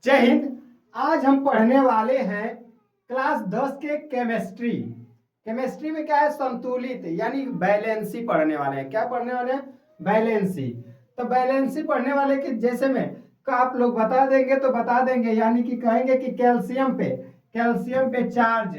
जय हिंद। आज हम पढ़ने वाले हैं क्लास 10 के केमिस्ट्री। केमिस्ट्री में क्या है, संतुलित यानी बैलेंसी पढ़ने वाले हैं। क्या पढ़ने वाले हैं? बैलेंसी। तो बैलेंसी पढ़ने वाले के जैसे में का आप लोग बता देंगे तो बता देंगे, यानी कि कहेंगे कि कैल्शियम पे चार्ज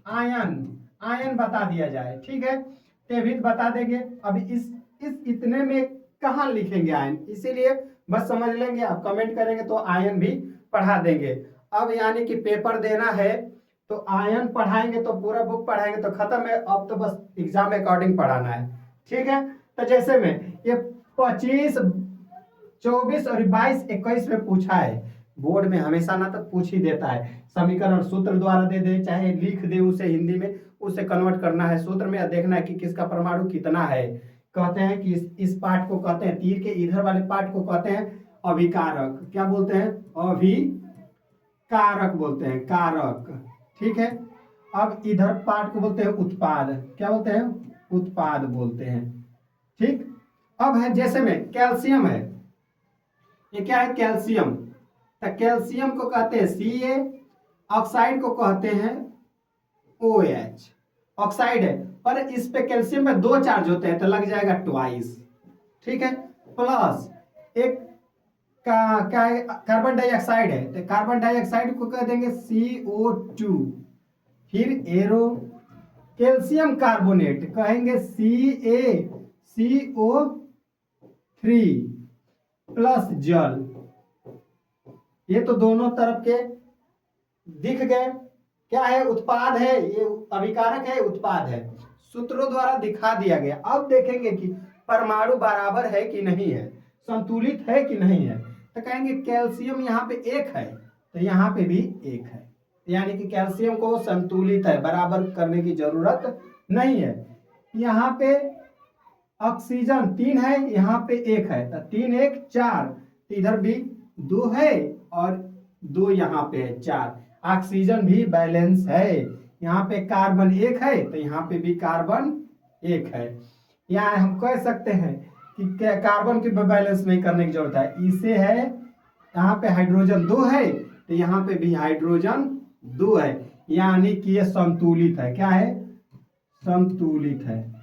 आयन आयन बता दिया जाए, ठीक है। तेवित बता देंगे। अब इस इतने में कहाँ लिखेंगे आयन, इसीलिए बस समझ लेंगे। आप कमेंट करेंगे तो आयन भी पढ़ा देंगे। अब यानी कि पेपर देना है तो आयन पढ़ाएंगे तो पूरा बुक पढ़ाएंगे तो खत्म है। अब तो बस एग्जाम अकॉर्डिंग पढ़ाना है, ठीक है। तो जैसे में ये 25, 24 और 22, 21 में पूछा है। बोर्ड में हमेशा ना तक पूछ ही देता है। समीकरण सूत्र द्वारा दे दे, चाहे लिख दे उसे हिंदी में, उसे कन्वर्ट करना है सूत्र में और देखना है कि किसका परमाणु कितना है। कहते हैं कि इस पार्ट को कहते हैं, तीर के इधर वाले पार्ट को कहते हैं अभिकारक। क्या बोलते हैं? अभिकारक बोलते हैं, कारक, ठीक है। अब इधर पार्ट को बोलते हैं उत्पाद। क्या बोलते हैं? उत्पाद बोलते हैं, ठीक। अब है जैसे में कैल्शियम है, ये क्या है? कैल्शियम। तो कैल्शियम को कहते हैं Ca, ऑक्साइड को कहते हैं OH। ऑक्साइड है पर इस पे कैल्शियम में 2 चार्ज होते हैं तो लग जाएगा ट्वाइस, ठीक है। प्लस एक क्या है? कार्बन डाइऑक्साइड है तो कार्बन डाइऑक्साइड को कह देंगे CO2। फिर एरो कैल्शियम कार्बोनेट कहेंगे CaCO3 प्लस जल। ये तो दोनों तरफ के दिख गए। क्या है? उत्पाद है, ये अभिकारक है, उत्पाद है। सूत्रों द्वारा दिखा दिया गया। अब देखेंगे कि परमाणु बराबर है कि नहीं है, संतुलित है कि नहीं है। तो कहेंगे कैल्शियम यहाँ पे 1 है तो यहाँ पे भी 1 है, यानी कि कैल्शियम को संतुलित है, बराबर करने की जरूरत नहीं है। यहाँ पे ऑक्सीजन 3 है, यहाँ पे 1 है तो 3 1 4, तो इधर भी 2 है और 2 यहाँ पे है, 4। ऑक्सीजन भी बैलेंस है। यहाँ पे कार्बन 1 है तो यहाँ पे भी कार्बन 1 है। यहाँ हम कह सकते हैं कि कार्बन की बैलेंस नहीं करने की जरूरत है, इसे है। यहाँ पे हाइड्रोजन 2 है तो यहाँ पे भी हाइड्रोजन 2 है, यानी कि ये संतुलित है। क्या है? संतुलित है,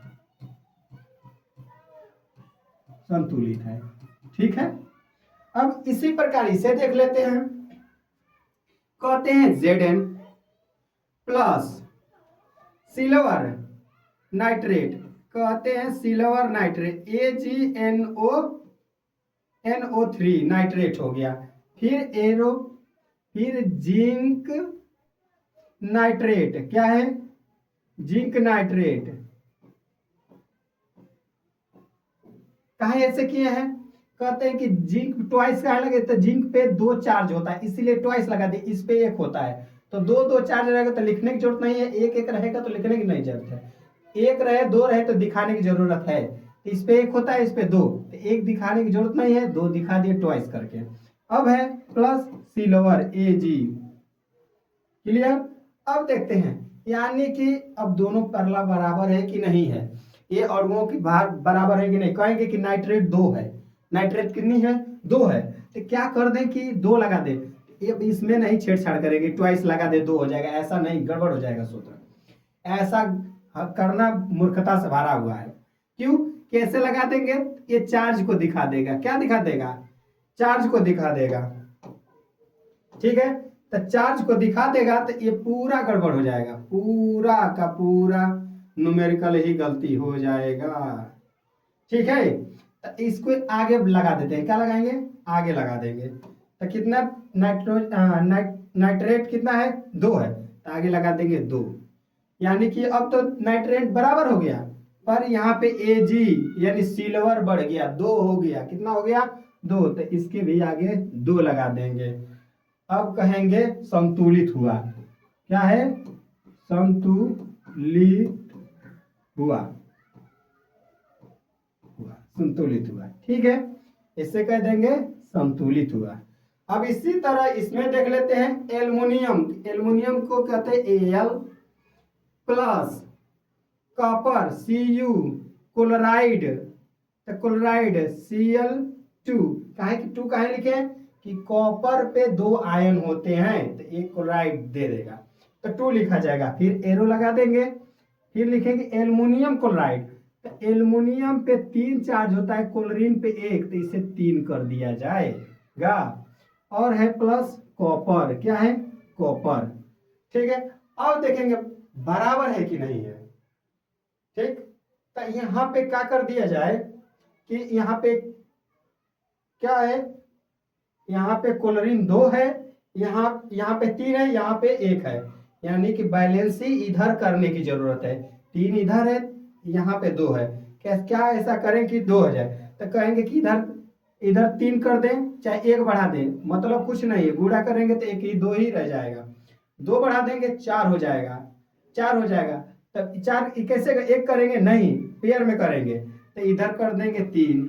संतुलित है, ठीक है। अब इसी प्रकार इसे देख लेते हैं। कहते हैं Zn प्लस सिल्वर नाइट्रेट, कहते हैं सिल्वर नाइट्रेट AgNO3 नाइट्रेट हो गया। फिर जिंक नाइट्रेट। क्या है? Zinc nitrate. कहा ऐसे किए हैं? कहते हैं कि जिंक ट्वाइस का लगे तो जिंक पे 2 चार्ज होता है इसीलिए ट्वाइस लगा दे। इस पे 1 होता है तो 2 2 चार्ज रहेगा तो लिखने की जरूरत नहीं है। 1 1 रहेगा तो लिखने की नहीं जरूरत है। 1 रहे 2 रहे तो दिखाने की जरूरत है। इस पे 1 होता है, इस पे 2, तो 1 दिखाने की जरूरत नहीं है, 2 दिखा दिए ट्वाइस करके। अब है प्लस सिल्वर Ag, क्लियर। अब देखते हैं यानी कि अब दोनों परला बराबर है कि नहीं है, ये अणुओं की भार बराबर है कि नहीं। कहेंगे कि नाइट्रेट 2 है, नाइट्रेट कितनी है? 2 है। तो क्या कर दें कि 2 लगा दे। ये इसमें नहीं छेड़छाड़ करेंगे, ट्वाइस लगा दे 2 हो जाएगा, ऐसा नहीं, गड़बड़ हो जाएगा सूत्र। ऐसा करना मूर्खता से भरा हुआ है। क्यों? कैसे लगा देंगे? ये चार्ज को दिखा देगा। क्या दिखा देगा? चार्ज को दिखा देगा, ठीक है। तो चार्ज को दिखा देगा तो ये पूरा गड़बड़ हो जाएगा, पूरा का पूरा न्यूमेरिकल ही गलती हो जाएगा, ठीक है। तो इसको आगे लगा देते हैं। क्या लगाएंगे? आगे लगा देंगे। तो कितना नाइट्रेट कितना है? 2 है तो आगे लगा देंगे 2, यानी कि अब तो नाइट्रेट बराबर हो गया। पर यहाँ पे Ag यानी सिल्वर बढ़ गया, 2 हो गया। कितना हो गया? 2, तो इसके भी आगे 2 लगा देंगे। अब कहेंगे संतुलित हुआ। क्या है? संतुलित हुआ, संतुलित हुआ, ठीक है। इससे कह देंगे संतुलित हुआ। अब इसी तरह इसमें देख लेते हैं एल्युमिनियम। एल्युमिनियम को कहते हैं Al plus copper Cu, chloride तो क्लोराइड Cl2। काहे कि 2 काहे लिखे? कि कॉपर पे 2 आयन होते हैं तो एक क्लोराइड दे देगा, तो 2 लिखा जाएगा। फिर एरो लगा देंगे, फिर लिखेंगे एल्युमिनियम क्लोराइड, तो एल्युमिनियम पे 3 चार्ज होता है, क्लोरीन पे 1, तो इसे 3 कर दिया जाएगा। और है प्लस कॉपर, क्या है कॉपर, ठीक है। अब देखेंगे बराबर है कि नहीं है, ठीक। तो यहाँ पे क्या कर दिया जाए कि यहाँ पे क्या है, यहाँ पे क्लोरीन 2 है, यहाँ पे 3 है, यहाँ पे 1 है, यानी कि बैलेंस ही इधर करने की जरूरत है। 3 इधर है, यहाँ पे 2 है, क्या ऐसा करें कि 2 हो जाए, तो कहेंगे कि इधर 3 कर दें, चाहे 1 बढ़ा दें, मतलब कुछ नहीं है, गुणा करेंगे तो 1 ही 2 ही रह जाएगा, 2 बढ़ा देंगे 4 हो जाएगा, 4 हो जाएगा। तब 4 कैसे 1 करेंगे, नहीं पेयर में करेंगे, तो इधर कर देंगे 3,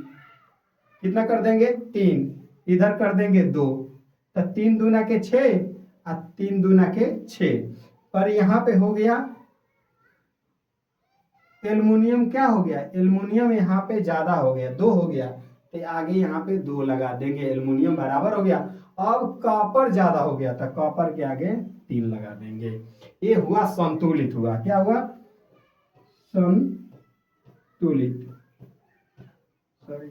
कितना कर देंगे 3, इधर कर देंगे 2, तो 3 दूना के 6 और 3 दूना के 6, पर यहाँ पे हो गया एल्युमिनियम, क्या हो गया एल्युमिनियम यहाँ पे ज्यादा हो गया, 2 हो गया, तो आगे यहाँ पे 2 लगा देंगे, एल्युमिनियम बराबर हो गया। अब कॉपर ज्यादा हो गया, तो कॉपर के आगे 3 लगा देंगे, ये हुआ संतुलित, हुआ क्या हुआ संतुलित, सॉरी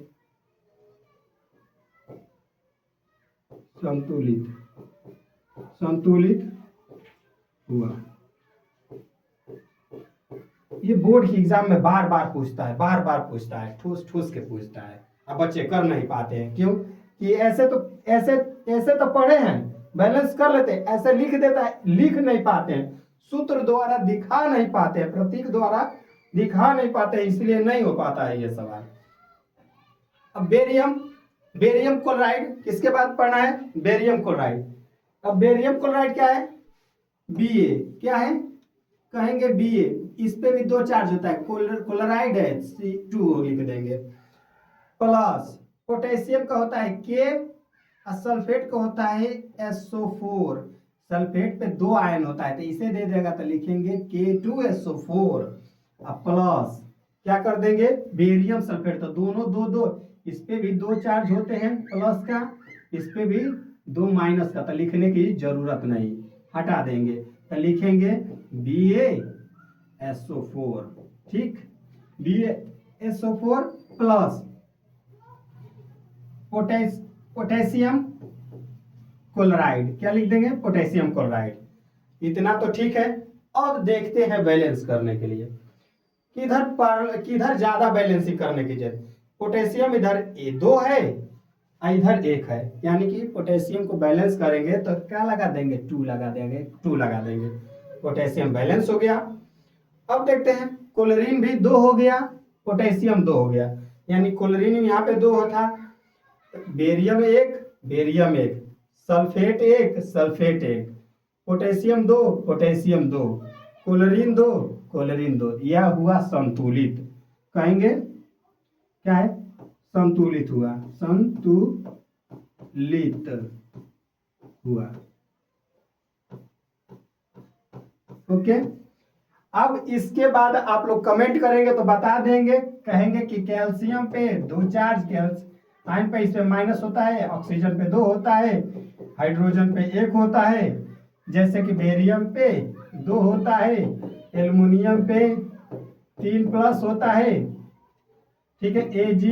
संतुलित हुआ। ये बोर्ड की एग्जाम में बार बार पूछता है, ठूस ठूस के पूछता है, अब बच्चे कर नहीं पाते हैं, क्यों कि ऐसे तो पढ़े हैं, बैलेंस कर लेते हैं, ऐसे लिख देता है, लिख नहीं पाते हैं, सूत्र द्वारा दिखा नहीं पाते हैं, प्रतीक द्वारा दिखा नहीं पाते हैं, इसलिए नहीं हो पाता है ये सवाल। अब बेरियम क्लोराइड किसके बाद पढ़ना है, बेरियम क्लोराइड। अब बेरियम क्लोराइड क्या है, Ba, क्या है कहेंगे Ba, इस पे भी 2 चार्ज होता है, क्लोराइड है C2 लिख देंगे, प्लस पोटेशियम का होता है K और सल्फेट का होता है SO4, सल्फेट पे 2 आयन होता है, तो इसे दे देगा, तो लिखेंगे K2SO4, अब प्लस क्या कर देंगे बेरियम सल्फेट, तो दोनों 2 इस पे भी 2 चार्ज होते हैं प्लस का, इस पे भी 2 माइनस का, तो लिखने की जरूरत नहीं, हटा देंगे, तो लिखेंगे BaSO4, ठीक, BaSO4 प्लस पोटेशियम क्लोराइड, क्या लिख देंगे पोटेशियम क्लोराइड। इतना तो ठीक है। अब देखते हैं बैलेंस करने के लिए किधर ज्यादा बैलेंसिंग करने की जरूरत, पोटेशियम इधर 2 है और इधर 1 है, यानी कि पोटेशियम को बैलेंस करेंगे तो क्या लगा देंगे 2 लगा देंगे, पोटेशियम बैलेंस हो गया। अब देखते हैं क्लोरीन भी 2 हो गया, पोटेशियम 2 हो गया, यानी क्लोरीन यहाँ पे 2 था, बेरियम 1, सल्फेट 1, पोटेशियम 2, क्लोरीन 2, यह हुआ संतुलित, कहेंगे क्या है संतुलित हुआ, ओके। अब इसके बाद आप लोग कमेंट करेंगे तो बता देंगे, कहेंगे कि कैल्शियम पे 2 चार्ज, आयन पे इस पे माइनस होता है, ऑक्सीजन पे 2 होता है, हाइड्रोजन पे 1 होता है, जैसे कि बेरियम पे 2 होता है, एल्युमिनियम पे 3 प्लस होता है, ठीक है, Ag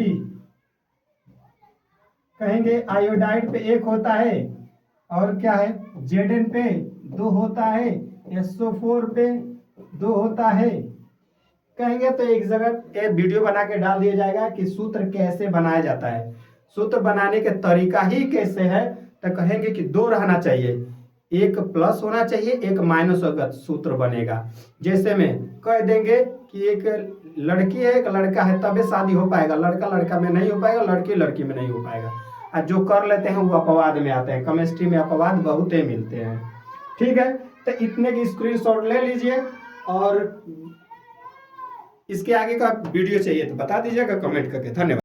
कहेंगे, आयोडाइड पे 1 होता है, और क्या है Zn पे 2 होता है, SO4 पे 2 होता है, कहेंगे तो एक जगह एक वीडियो बना के डाल दिया जाएगा कि सूत्र कैसे बनाया जाता है, सूत्र बनाने के तरीका ही कैसे है, तो कहेंगे कि 2 रहना चाहिए, 1 प्लस होना चाहिए, 1 माइनस होगा, सूत्र बनेगा। जैसे में कह देंगे कि एक लड़की है एक लड़का है, तबे शादी हो पाएगा, लड़का लड़का में नहीं हो पाएगा, लड़की लड़की में नहीं हो पाएगा, और जो कर लेते हैं वो अपवाद में आते हैं, केमिस्ट्री में अपवाद बहुत ही मिलते हैं, ठीक है। तो इतने की स्क्रीनशॉट ले लीजिए, और इसके आगे का वीडियो चाहिए तो बता दीजिएगा कमेंट करके, धन्यवाद।